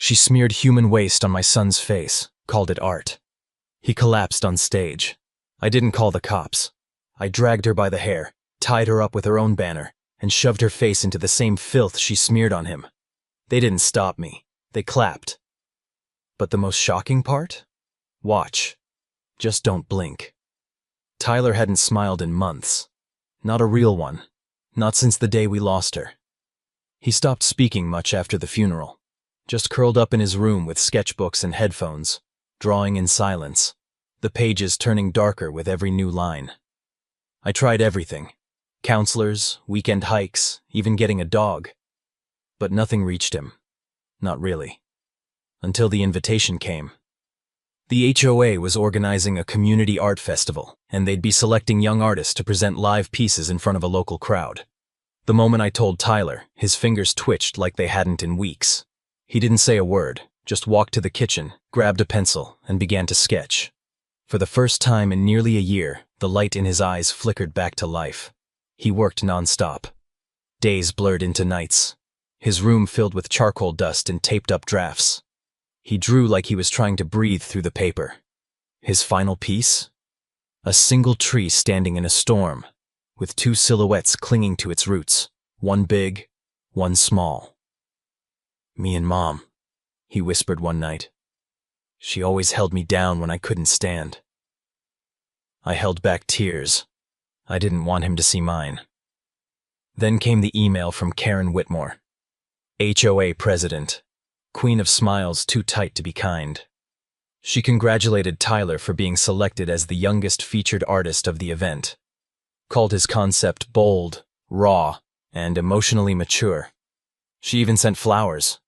She smeared human waste on my son's face, called it art. He collapsed on stage. I didn't call the cops. I dragged her by the hair, tied her up with her own banner, and shoved her face into the same filth she smeared on him. They didn't stop me. They clapped. But the most shocking part? Watch. Just don't blink. Tyler hadn't smiled in months. Not a real one. Not since the day we lost her. He stopped speaking much after the funeral. Just curled up in his room with sketchbooks and headphones, drawing in silence, the pages turning darker with every new line. I tried everything. Counselors, weekend hikes, even getting a dog. But nothing reached him. Not really. Until the invitation came. The HOA was organizing a community art festival, and they'd be selecting young artists to present live pieces in front of a local crowd. The moment I told Tyler, his fingers twitched like they hadn't in weeks. He didn't say a word, just walked to the kitchen, grabbed a pencil, and began to sketch. For the first time in nearly a year, the light in his eyes flickered back to life. He worked nonstop. Days blurred into nights. His room filled with charcoal dust and taped-up drafts. He drew like he was trying to breathe through the paper. His final piece? A single tree standing in a storm, with two silhouettes clinging to its roots, one big, one small. "Me and Mom," he whispered one night. "She always held me down when I couldn't stand." I held back tears. I didn't want him to see mine. Then came the email from Karen Whitmore, HOA president, queen of smiles too tight to be kind. She congratulated Tyler for being selected as the youngest featured artist of the event, called his concept bold, raw, and emotionally mature. She even sent flowers.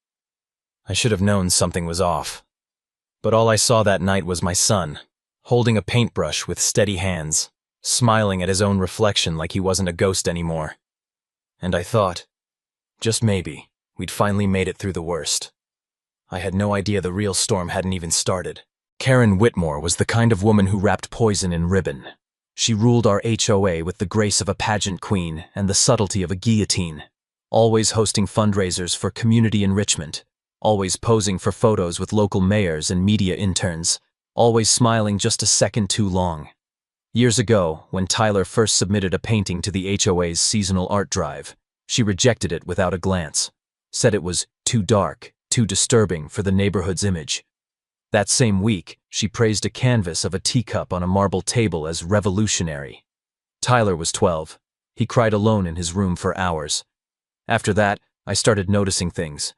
I should have known something was off. But all I saw that night was my son, holding a paintbrush with steady hands, smiling at his own reflection like he wasn't a ghost anymore. And I thought, just maybe, we'd finally made it through the worst. I had no idea the real storm hadn't even started. Karen Whitmore was the kind of woman who wrapped poison in ribbon. She ruled our HOA with the grace of a pageant queen and the subtlety of a guillotine, always hosting fundraisers for community enrichment, always posing for photos with local mayors and media interns, always smiling just a second too long. Years ago, when Tyler first submitted a painting to the HOA's seasonal art drive, she rejected it without a glance, said it was too dark, too disturbing for the neighborhood's image. That same week, she praised a canvas of a teacup on a marble table as revolutionary. Tyler was 12. He cried alone in his room for hours. After that, I started noticing things.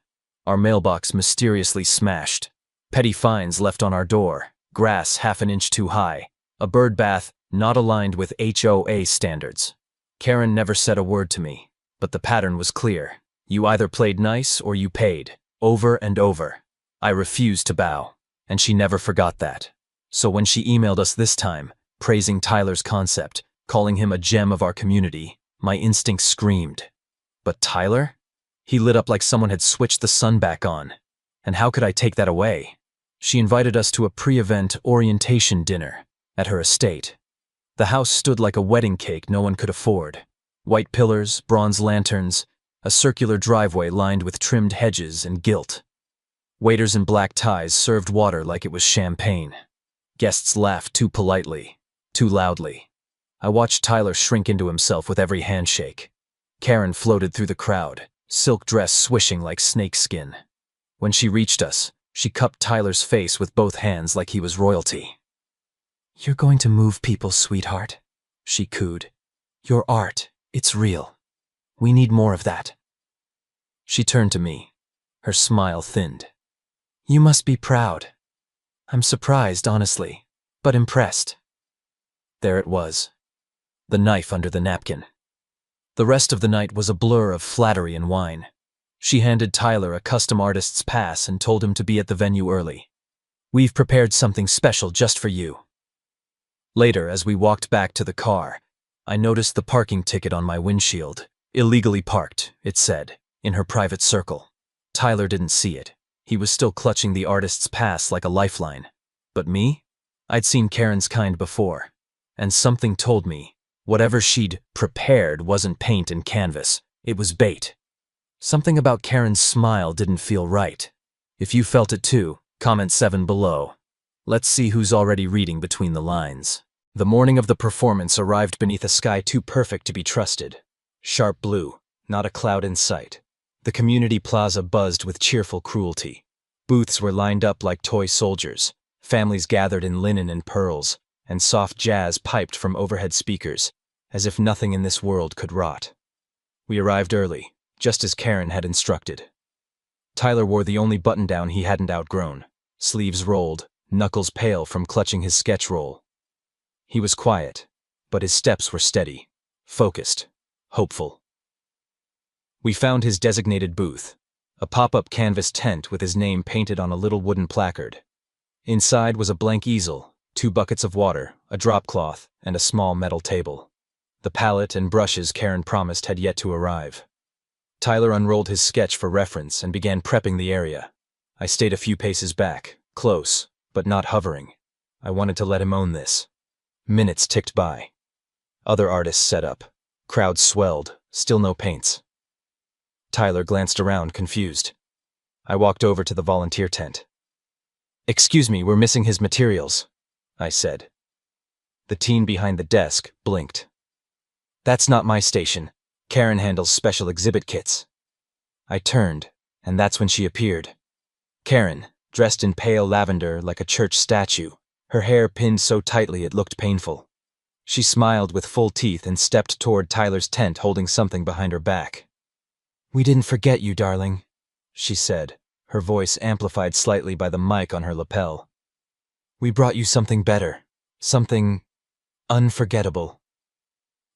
Our mailbox mysteriously smashed. Petty fines left on our door. Grass half an inch too high. A bird bath not aligned with HOA standards. Karen never said a word to me, but the pattern was clear. You either played nice or you paid, over and over. I refused to bow, and she never forgot that. So when she emailed us this time, praising Tyler's concept, calling him a gem of our community, my instincts screamed. But Tyler? He lit up like someone had switched the sun back on. And how could I take that away? She invited us to a pre-event orientation dinner at her estate. The house stood like a wedding cake no one could afford. White pillars, bronze lanterns, a circular driveway lined with trimmed hedges and gilt. Waiters in black ties served water like it was champagne. Guests laughed too politely, too loudly. I watched Tyler shrink into himself with every handshake. Karen floated through the crowd, silk dress swishing like snakeskin. When she reached us, she cupped Tyler's face with both hands like he was royalty. "You're going to move people, sweetheart," she cooed. "Your art, it's real. We need more of that." She turned to me. Her smile thinned. "You must be proud." "I'm surprised, honestly, but impressed." There it was. The knife under the napkin. The rest of the night was a blur of flattery and wine. She handed Tyler a custom artist's pass and told him to be at the venue early. "We've prepared something special just for you." Later, as we walked back to the car, I noticed the parking ticket on my windshield. "Illegally parked," it said, in her private circle. Tyler didn't see it. He was still clutching the artist's pass like a lifeline. But me? I'd seen Karen's kind before. And something told me, whatever she'd prepared wasn't paint and canvas. It was bait. Something about Karen's smile didn't feel right. If you felt it too, comment 7 below. Let's see who's already reading between the lines. The morning of the performance arrived beneath a sky too perfect to be trusted. Sharp blue, not a cloud in sight. The community plaza buzzed with cheerful cruelty. Booths were lined up like toy soldiers, families gathered in linen and pearls, and soft jazz piped from overhead speakers, as if nothing in this world could rot. We arrived early, just as Karen had instructed. Tyler wore the only button-down he hadn't outgrown, sleeves rolled, knuckles pale from clutching his sketch roll. He was quiet, but his steps were steady, focused, hopeful. We found his designated booth, a pop-up canvas tent with his name painted on a little wooden placard. Inside was a blank easel, 2 buckets of water, a drop cloth, and a small metal table. The palette and brushes Karen promised had yet to arrive. Tyler unrolled his sketch for reference and began prepping the area. I stayed a few paces back, close, but not hovering. I wanted to let him own this. Minutes ticked by. Other artists set up. Crowds swelled, still no paints. Tyler glanced around, confused. I walked over to the volunteer tent. "Excuse me, we're missing his materials," I said. The teen behind the desk blinked. "That's not my station. Karen handles special exhibit kits." I turned, and that's when she appeared. Karen, dressed in pale lavender like a church statue, her hair pinned so tightly it looked painful. She smiled with full teeth and stepped toward Tyler's tent holding something behind her back. "We didn't forget you, darling," she said, her voice amplified slightly by the mic on her lapel. "We brought you something better, something unforgettable."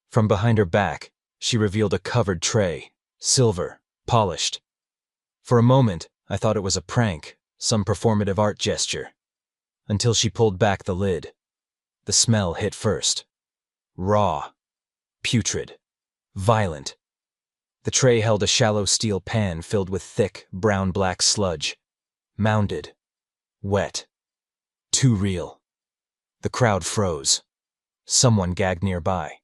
From behind her back, she revealed a covered tray, silver, polished. For a moment, I thought it was a prank, some performative art gesture. Until she pulled back the lid. The smell hit first. Raw. Putrid. Violent. The tray held a shallow steel pan filled with thick, brown-black sludge. Mounded. Wet. Too real. The crowd froze. Someone gagged nearby.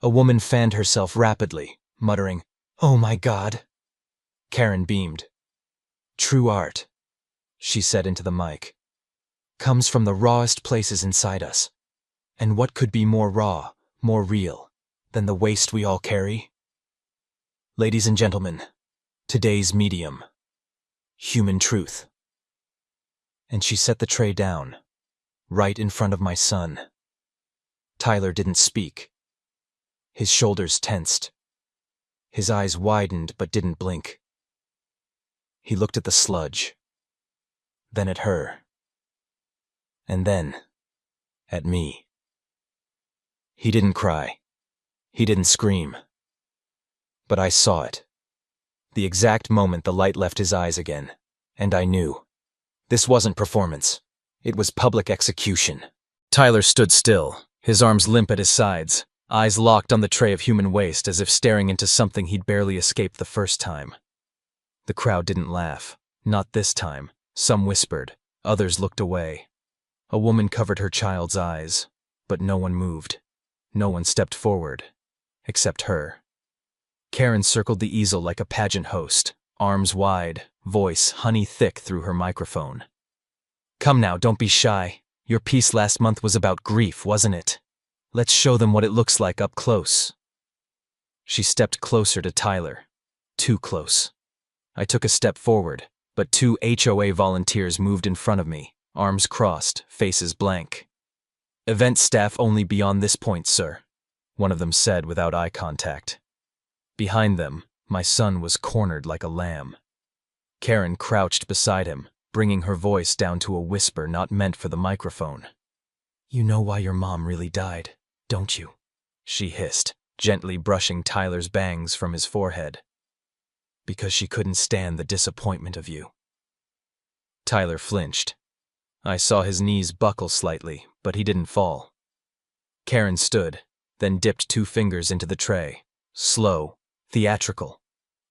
A woman fanned herself rapidly, muttering, "Oh my God." Karen beamed. "True art," she said into the mic, "comes from the rawest places inside us. And what could be more raw, more real, than the waste we all carry? Ladies and gentlemen, today's medium. Human truth." And she set the tray down, right in front of my son. Tyler didn't speak. His shoulders tensed. His eyes widened but didn't blink. He looked at the sludge, then at her, and then at me. He didn't cry. He didn't scream. But I saw it. The exact moment the light left his eyes again, and I knew. This wasn't performance. It was public execution. Tyler stood still, his arms limp at his sides, eyes locked on the tray of human waste as if staring into something he'd barely escaped the first time. The crowd didn't laugh. Not this time. Some whispered. Others looked away. A woman covered her child's eyes, but no one moved. No one stepped forward, except her. Karen circled the easel like a pageant host, arms wide, voice honey-thick through her microphone. "Come now, don't be shy. Your piece last month was about grief, wasn't it? Let's show them what it looks like up close." She stepped closer to Tyler. Too close. I took a step forward, but 2 HOA volunteers moved in front of me, arms crossed, faces blank. "Event staff only beyond this point, sir," one of them said without eye contact. Behind them, my son was cornered like a lamb. Karen crouched beside him, bringing her voice down to a whisper not meant for the microphone. "You know why your mom really died, don't you?" she hissed, gently brushing Tyler's bangs from his forehead. "Because she couldn't stand the disappointment of you." Tyler flinched. I saw his knees buckle slightly, but he didn't fall. Karen stood, then dipped 2 fingers into the tray. Slow, theatrical.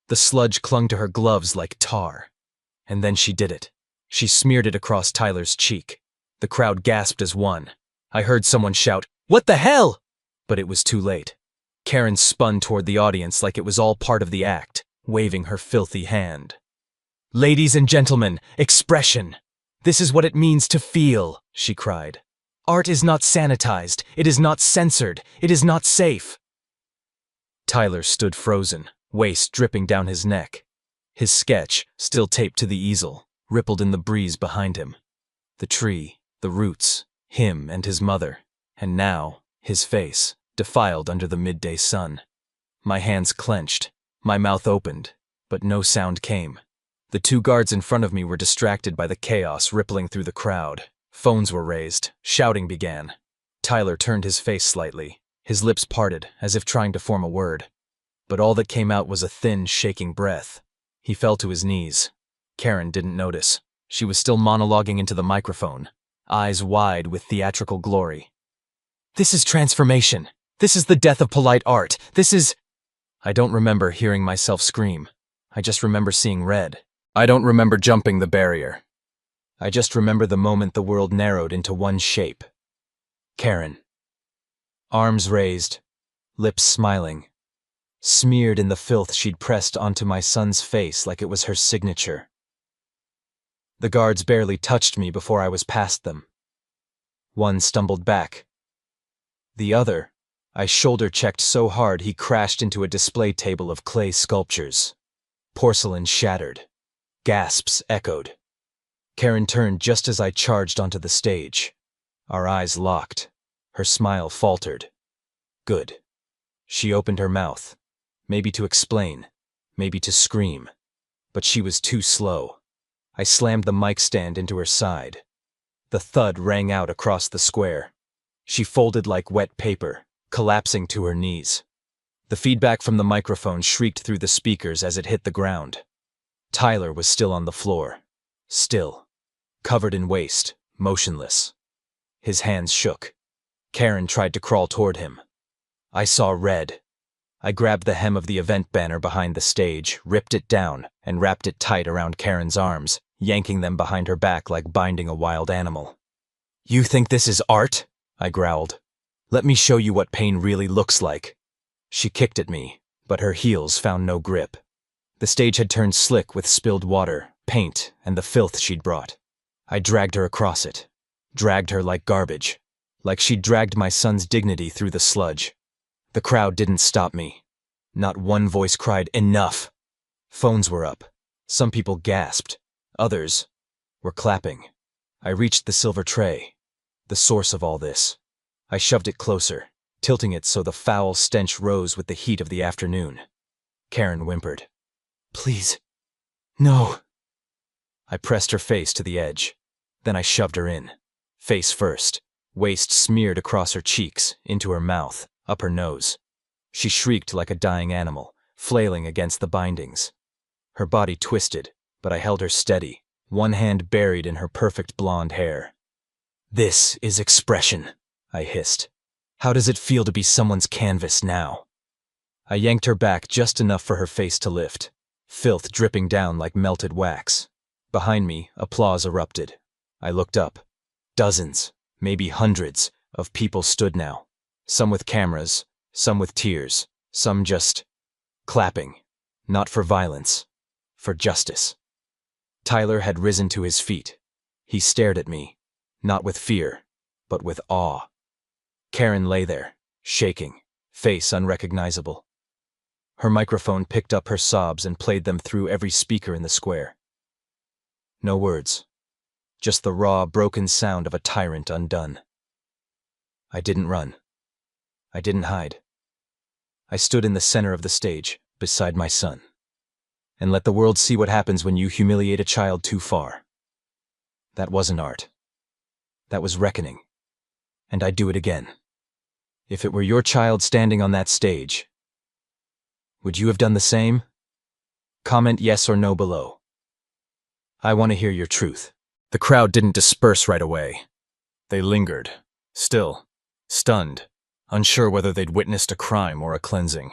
The sludge clung to her gloves like tar. And then she did it. She smeared it across Tyler's cheek. The crowd gasped as one. I heard someone shout, "What the hell?" But it was too late. Karen spun toward the audience like it was all part of the act, waving her filthy hand. Ladies and gentlemen, expression. This is what it means to feel, she cried. Art is not sanitized, it is not censored, it is not safe. Tyler stood frozen, waste dripping down his neck. His sketch, still taped to the easel, rippled in the breeze behind him. The tree, the roots, him and his mother, and now, his face, defiled under the midday sun. My hands clenched, my mouth opened, but no sound came. The two guards in front of me were distracted by the chaos rippling through the crowd. Phones were raised, shouting began. Tyler turned his face slightly, his lips parted as if trying to form a word. But all that came out was a thin, shaking breath. He fell to his knees. Karen didn't notice. She was still monologuing into the microphone, eyes wide with theatrical glory. This is transformation. This is the death of polite art. This is... I don't remember hearing myself scream. I just remember seeing red. I don't remember jumping the barrier. I just remember the moment the world narrowed into one shape. Karen. Arms raised, lips smiling, smeared in the filth she'd pressed onto my son's face like it was her signature. The guards barely touched me before I was past them. One stumbled back. The other, I shoulder-checked so hard he crashed into a display table of clay sculptures. Porcelain shattered. Gasps echoed. Karen turned just as I charged onto the stage. Our eyes locked. Her smile faltered. Good. She opened her mouth, maybe to explain, maybe to scream. But she was too slow. I slammed the mic stand into her side. The thud rang out across the square. She folded like wet paper, collapsing to her knees. The feedback from the microphone shrieked through the speakers as it hit the ground. Tyler was still on the floor. Still. Covered in waste, motionless. His hands shook. Karen tried to crawl toward him. I saw red. I grabbed the hem of the event banner behind the stage, ripped it down, and wrapped it tight around Karen's arms, yanking them behind her back like binding a wild animal. You think this is art? I growled. Let me show you what pain really looks like. She kicked at me, but her heels found no grip. The stage had turned slick with spilled water, paint, and the filth she'd brought. I dragged her across it. Dragged her like garbage. Like she'd dragged my son's dignity through the sludge. The crowd didn't stop me. Not one voice cried, "Enough!" Phones were up. Some people gasped. Others were clapping. I reached the silver tray, the source of all this. I shoved it closer, tilting it so the foul stench rose with the heat of the afternoon. Karen whimpered. Please. No. I pressed her face to the edge. Then I shoved her in. Face first, waste smeared across her cheeks, into her mouth, up her nose. She shrieked like a dying animal, flailing against the bindings. Her body twisted, but I held her steady, one hand buried in her perfect blonde hair. This is expression, I hissed. How does it feel to be someone's canvas now? I yanked her back just enough for her face to lift, filth dripping down like melted wax. Behind me, applause erupted. I looked up. Dozens, maybe hundreds, of people stood now. Some with cameras, some with tears, some just clapping. Not for violence, for justice. Tyler had risen to his feet. He stared at me, not with fear, but with awe. Karen lay there, shaking, face unrecognizable. Her microphone picked up her sobs and played them through every speaker in the square. No words, just the raw, broken sound of a tyrant undone. I didn't run. I didn't hide. I stood in the center of the stage, beside my son, and let the world see what happens when you humiliate a child too far. That wasn't art. That was reckoning. And I'd do it again. If it were your child standing on that stage, would you have done the same? Comment yes or no below. I want to hear your truth. The crowd didn't disperse right away. They lingered, still, stunned, unsure whether they'd witnessed a crime or a cleansing.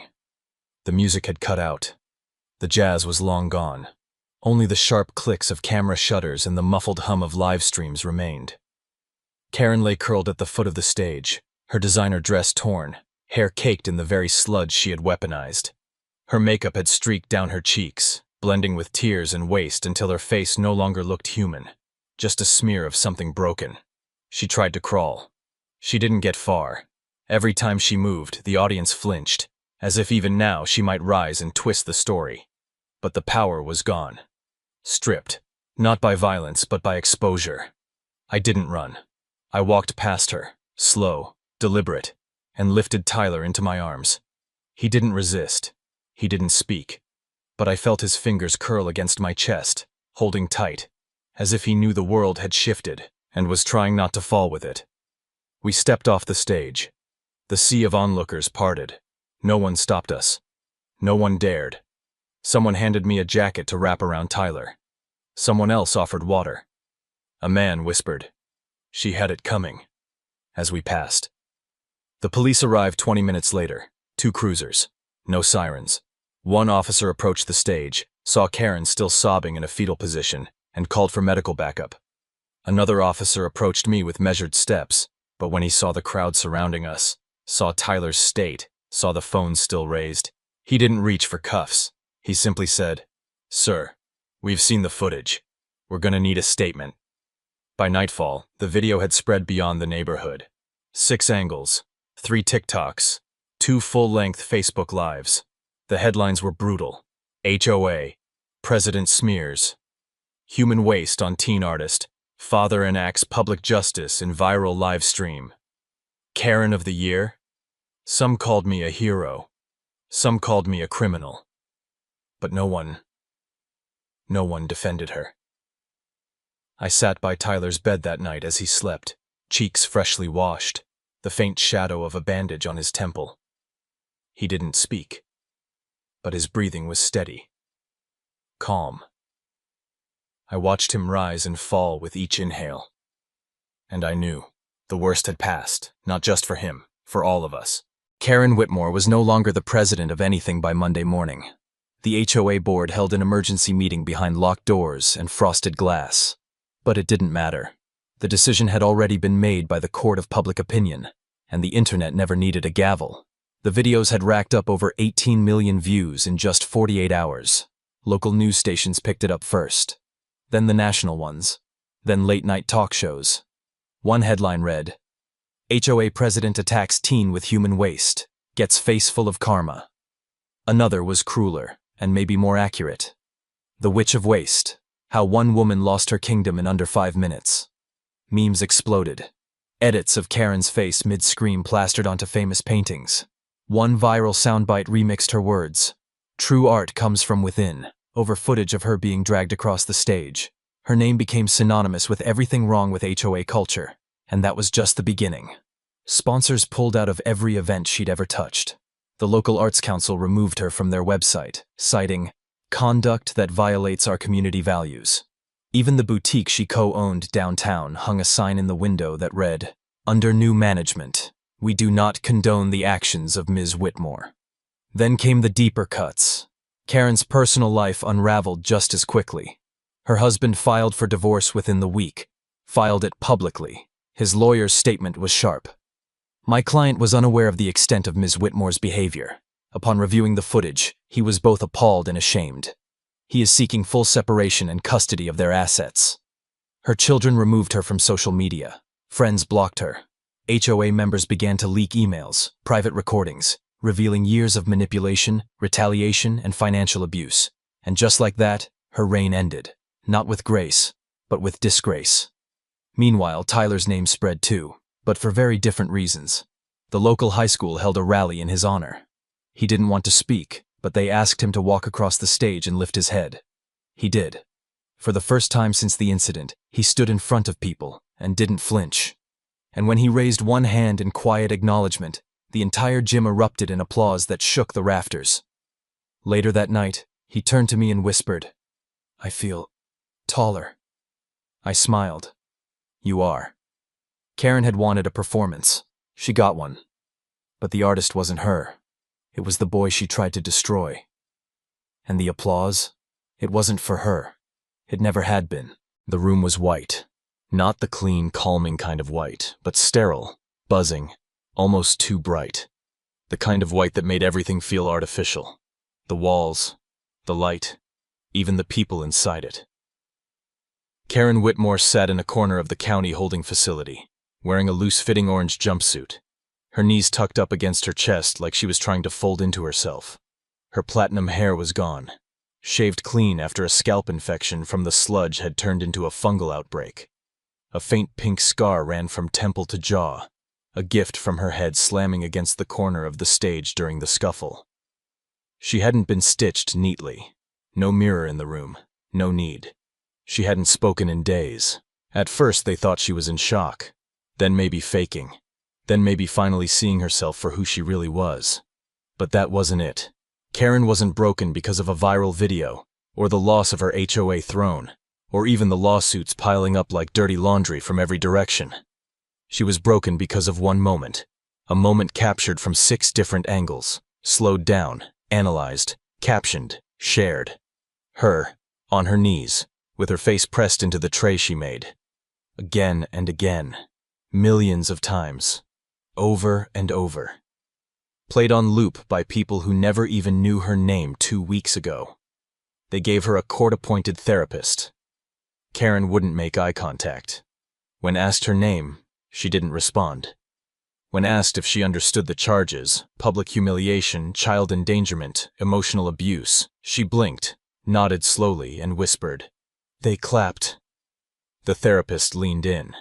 The music had cut out. The jazz was long gone. Only the sharp clicks of camera shutters and the muffled hum of live streams remained. Karen lay curled at the foot of the stage, her designer dress torn, hair caked in the very sludge she had weaponized. Her makeup had streaked down her cheeks, blending with tears and waste until her face no longer looked human, just a smear of something broken. She tried to crawl. She didn't get far. Every time she moved, the audience flinched, as if even now she might rise and twist the story. But the power was gone. Stripped, not by violence but by exposure. I didn't run. I walked past her, slow, deliberate, and lifted Tyler into my arms. He didn't resist. He didn't speak. But I felt his fingers curl against my chest, holding tight, as if he knew the world had shifted and was trying not to fall with it. We stepped off the stage. The sea of onlookers parted. No one stopped us. No one dared. Someone handed me a jacket to wrap around Tyler. Someone else offered water. A man whispered, "She had it coming," as we passed. The police arrived 20 minutes later. 2 cruisers. No sirens. One officer approached the stage, saw Karen still sobbing in a fetal position, and called for medical backup. Another officer approached me with measured steps, but when he saw the crowd surrounding us, saw Tyler's state, saw the phone still raised, he didn't reach for cuffs. He simply said, "Sir, we've seen the footage. We're gonna need a statement." By nightfall, the video had spread beyond the neighborhood. 6 angles, 3 TikToks, 2 full-length Facebook Lives. The headlines were brutal. HOA, President smears. Human waste on teen artist. Father enacts public justice in viral live stream. Karen of the year? Some called me a hero. Some called me a criminal. But no one defended her. I sat by Tyler's bed that night as he slept, cheeks freshly washed, the faint shadow of a bandage on his temple. He didn't speak, but his breathing was steady, calm. I watched him rise and fall with each inhale. And I knew the worst had passed, not just for him, for all of us. Karen Whitmore was no longer the president of anything by Monday morning. The HOA board held an emergency meeting behind locked doors and frosted glass. But it didn't matter. The decision had already been made by the court of public opinion, and the internet never needed a gavel. The videos had racked up over 18 million views in just 48 hours. Local news stations picked it up first, then the national ones, then late-night talk shows. One headline read, "HOA president attacks teen with human waste, gets face full of karma." Another was crueler, and maybe more accurate. "The Witch of Waste, how one woman lost her kingdom in under 5 minutes." Memes exploded. Edits of Karen's face mid-scream plastered onto famous paintings. One viral soundbite remixed her words, "True art comes from within," over footage of her being dragged across the stage. Her name became synonymous with everything wrong with HOA culture, and that was just the beginning. Sponsors pulled out of every event she'd ever touched. The local arts council removed her from their website, citing conduct that violates our community values. Even the boutique she co-owned downtown hung a sign in the window that read, "Under new management, we do not condone the actions of Ms. Whitmore." Then came the deeper cuts. Karen's personal life unraveled just as quickly. Her husband filed for divorce within the week, filed it publicly. His lawyer's statement was sharp. My client was unaware of the extent of Ms. Whitmore's behavior. Upon reviewing the footage, he was both appalled and ashamed. He is seeking full separation and custody of their assets. Her children removed her from social media. Friends blocked her. HOA members began to leak emails, private recordings, revealing years of manipulation, retaliation, and financial abuse. And just like that, her reign ended. Not with grace, but with disgrace. Meanwhile, Tyler's name spread too, but for very different reasons. The local high school held a rally in his honor. He didn't want to speak, but they asked him to walk across the stage and lift his head. He did. For the first time since the incident, he stood in front of people and didn't flinch. And when he raised one hand in quiet acknowledgement, the entire gym erupted in applause that shook the rafters. Later that night, he turned to me and whispered, "I feel taller." I smiled. "You are." Karen had wanted a performance. She got one. But the artist wasn't her. It was the boy she tried to destroy. And the applause? It wasn't for her. It never had been. The room was white. Not the clean, calming kind of white, but sterile, buzzing, almost too bright. The kind of white that made everything feel artificial. The walls, the light, even the people inside it. Karen Whitmore sat in a corner of the county holding facility, wearing a loose-fitting orange jumpsuit, her knees tucked up against her chest like she was trying to fold into herself. Her platinum hair was gone, shaved clean after a scalp infection from the sludge had turned into a fungal outbreak. A faint pink scar ran from temple to jaw, a gift from her head slamming against the corner of the stage during the scuffle. She hadn't been stitched neatly. No mirror in the room, no need. She hadn't spoken in days. At first they thought she was in shock, then maybe faking, then maybe finally seeing herself for who she really was. But that wasn't it. Karen wasn't broken because of a viral video, or the loss of her HOA throne, or even the lawsuits piling up like dirty laundry from every direction. She was broken because of one moment, a moment captured from 6 different angles, slowed down, analyzed, captioned, shared. Her, on her knees, with her face pressed into the tray she made. Again and again, millions of times, over and over. Played on loop by people who never even knew her name 2 weeks ago. They gave her a court-appointed therapist. Karen wouldn't make eye contact. When asked her name, she didn't respond. When asked if she understood the charges, public humiliation, child endangerment, emotional abuse, she blinked, nodded slowly, and whispered, "They clapped." The therapist leaned in.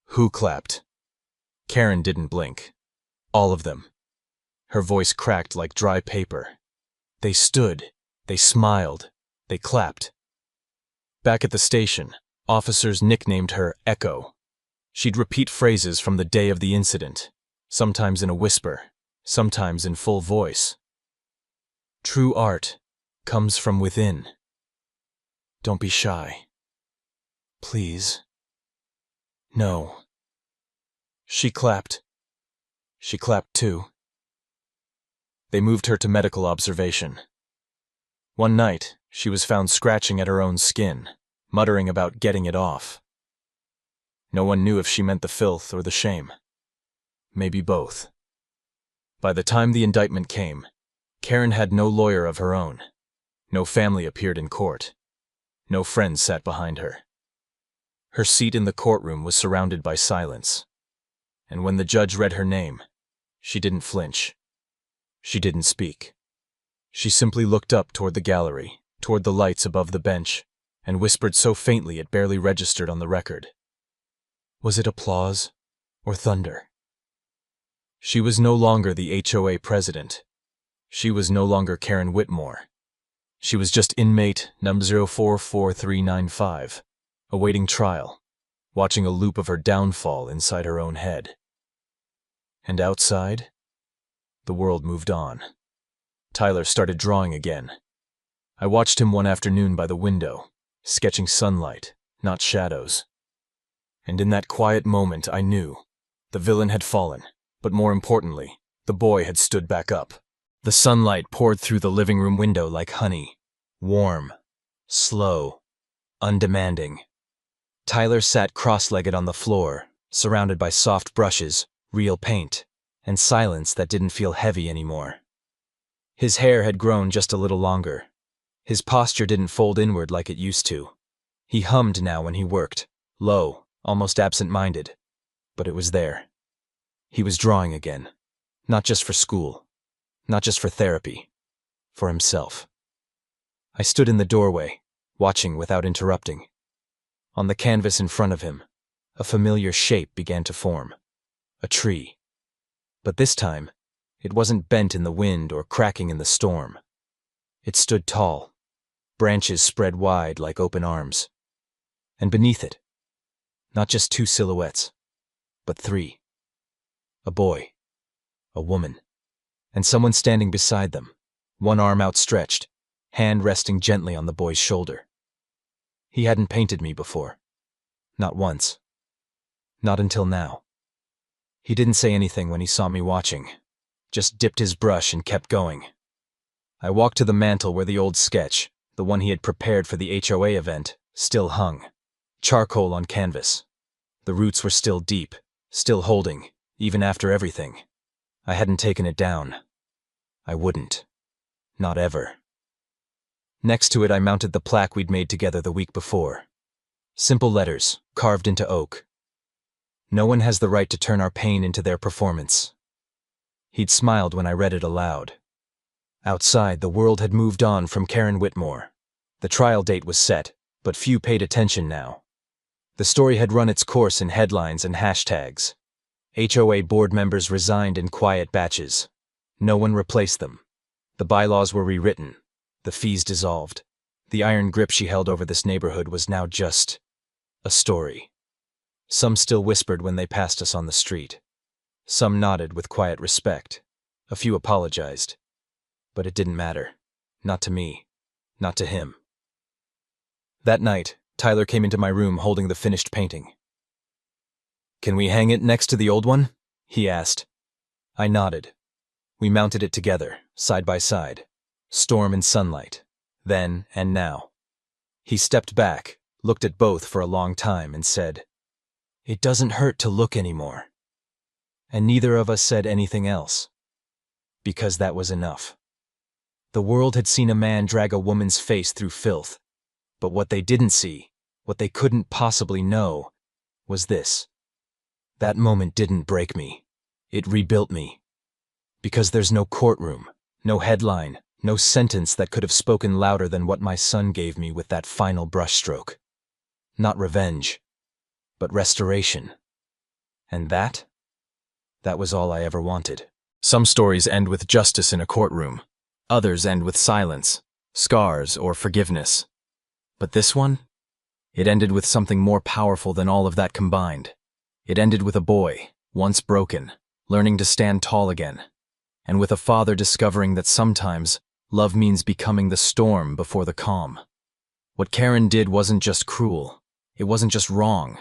Who clapped? Karen didn't blink. All of them. Her voice cracked like dry paper. They stood, they smiled, they clapped. Back at the station, officers nicknamed her Echo. She'd repeat phrases from the day of the incident, sometimes in a whisper, sometimes in full voice. True art comes from within. Don't be shy. Please. No. She clapped. She clapped too. They moved her to medical observation. One night, she was found scratching at her own skin, muttering about getting it off. No one knew if she meant the filth or the shame. Maybe both. By the time the indictment came, Karen had no lawyer of her own. No family appeared in court. No friends sat behind her. Her seat in the courtroom was surrounded by silence. And when the judge read her name, she didn't flinch. She didn't speak. She simply looked up toward the gallery, toward the lights above the bench, and whispered so faintly it barely registered on the record. Was it applause or thunder? She was no longer the HOA president. She was no longer Karen Whitmore. She was just inmate number 044395, awaiting trial, watching a loop of her downfall inside her own head. And outside, the world moved on. Tyler started drawing again. I watched him one afternoon by the window, sketching sunlight, not shadows. And in that quiet moment I knew the villain had fallen, but more importantly, the boy had stood back up. The sunlight poured through the living room window like honey, warm, slow, undemanding. Tyler sat cross-legged on the floor, surrounded by soft brushes, real paint, and silence that didn't feel heavy anymore. His hair had grown just a little longer. His posture didn't fold inward like it used to. He hummed now when he worked, low, almost absent-minded, but it was there. He was drawing again, not just for school, not just for therapy, for himself. I stood in the doorway, watching without interrupting. On the canvas in front of him, a familiar shape began to form. A tree. But this time, it wasn't bent in the wind or cracking in the storm. It stood tall, branches spread wide like open arms. And beneath it, not just 2 silhouettes, but 3. A boy, a woman, and someone standing beside them, one arm outstretched, hand resting gently on the boy's shoulder. He hadn't painted me before. Not once. Not until now. He didn't say anything when he saw me watching, just dipped his brush and kept going. I walked to the mantel where the old sketch, the one he had prepared for the HOA event, still hung. Charcoal on canvas. The roots were still deep, still holding, even after everything. I hadn't taken it down. I wouldn't. Not ever. Next to it, I mounted the plaque we'd made together the week before. Simple letters, carved into oak. No one has the right to turn our pain into their performance. He'd smiled when I read it aloud. Outside, the world had moved on from Karen Whitmore. The trial date was set, but few paid attention now. The story had run its course in headlines and hashtags. HOA board members resigned in quiet batches. No one replaced them. The bylaws were rewritten. The fees dissolved. The iron grip she held over this neighborhood was now just a story. Some still whispered when they passed us on the street. Some nodded with quiet respect. A few apologized. But it didn't matter. Not to me. Not to him. That night, Tyler came into my room holding the finished painting. "Can we hang it next to the old one?" he asked. I nodded. We mounted it together, side by side. Storm and sunlight. Then and now. He stepped back, looked at both for a long time, and said, "It doesn't hurt to look anymore." And neither of us said anything else. Because that was enough. The world had seen a man drag a woman's face through filth. But what they didn't see, what they couldn't possibly know, was this. That moment didn't break me. It rebuilt me. Because there's no courtroom, no headline, no sentence that could have spoken louder than what my son gave me with that final brushstroke. Not revenge, but restoration. And that was all I ever wanted. Some stories end with justice in a courtroom. Others end with silence, scars, or forgiveness. But this one? It ended with something more powerful than all of that combined. It ended with a boy, once broken, learning to stand tall again. And with a father discovering that sometimes love means becoming the storm before the calm. What Karen did wasn't just cruel. It wasn't just wrong.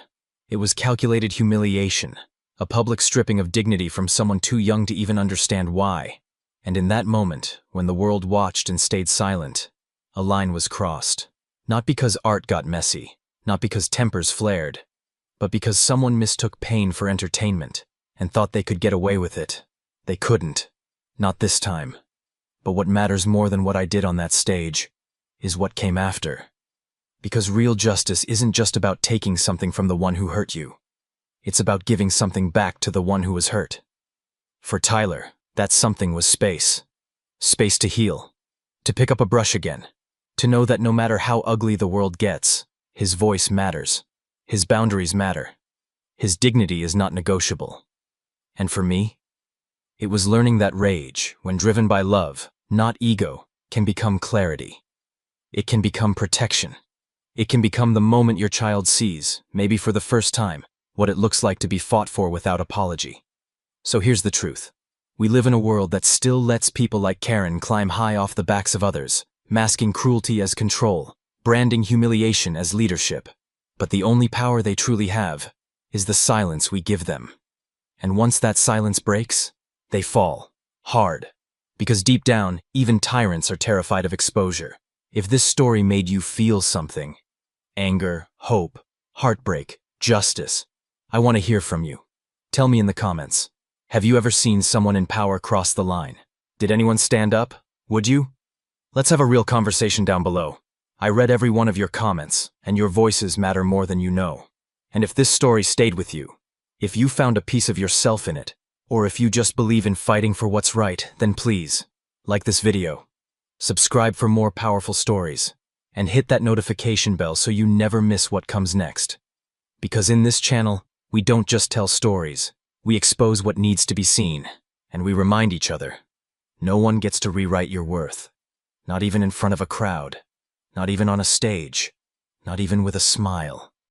It was calculated humiliation, a public stripping of dignity from someone too young to even understand why. And in that moment, when the world watched and stayed silent, a line was crossed. Not because art got messy, not because tempers flared, but because someone mistook pain for entertainment and thought they could get away with it. They couldn't. Not this time. But what matters more than what I did on that stage is what came after. Because real justice isn't just about taking something from the one who hurt you. It's about giving something back to the one who was hurt. For Tyler, that something was space. Space to heal. To pick up a brush again. To know that no matter how ugly the world gets, his voice matters. His boundaries matter. His dignity is not negotiable. And for me, it was learning that rage, when driven by love, not ego, can become clarity. It can become protection. It can become the moment your child sees, maybe for the first time, what it looks like to be fought for without apology. So here's the truth. We live in a world that still lets people like Karen climb high off the backs of others, masking cruelty as control, branding humiliation as leadership. But the only power they truly have is the silence we give them. And once that silence breaks, they fall. Hard. Because deep down, even tyrants are terrified of exposure. If this story made you feel something, anger, hope, heartbreak, justice, I want to hear from you. Tell me in the comments. Have you ever seen someone in power cross the line? Did anyone stand up? Would you? Let's have a real conversation down below. I read every one of your comments, and your voices matter more than you know. And if this story stayed with you, if you found a piece of yourself in it, or if you just believe in fighting for what's right, then please, like this video, subscribe for more powerful stories, and hit that notification bell so you never miss what comes next. Because in this channel, we don't just tell stories, we expose what needs to be seen, and we remind each other. No one gets to rewrite your worth. Not even in front of a crowd. Not even on a stage. Not even with a smile.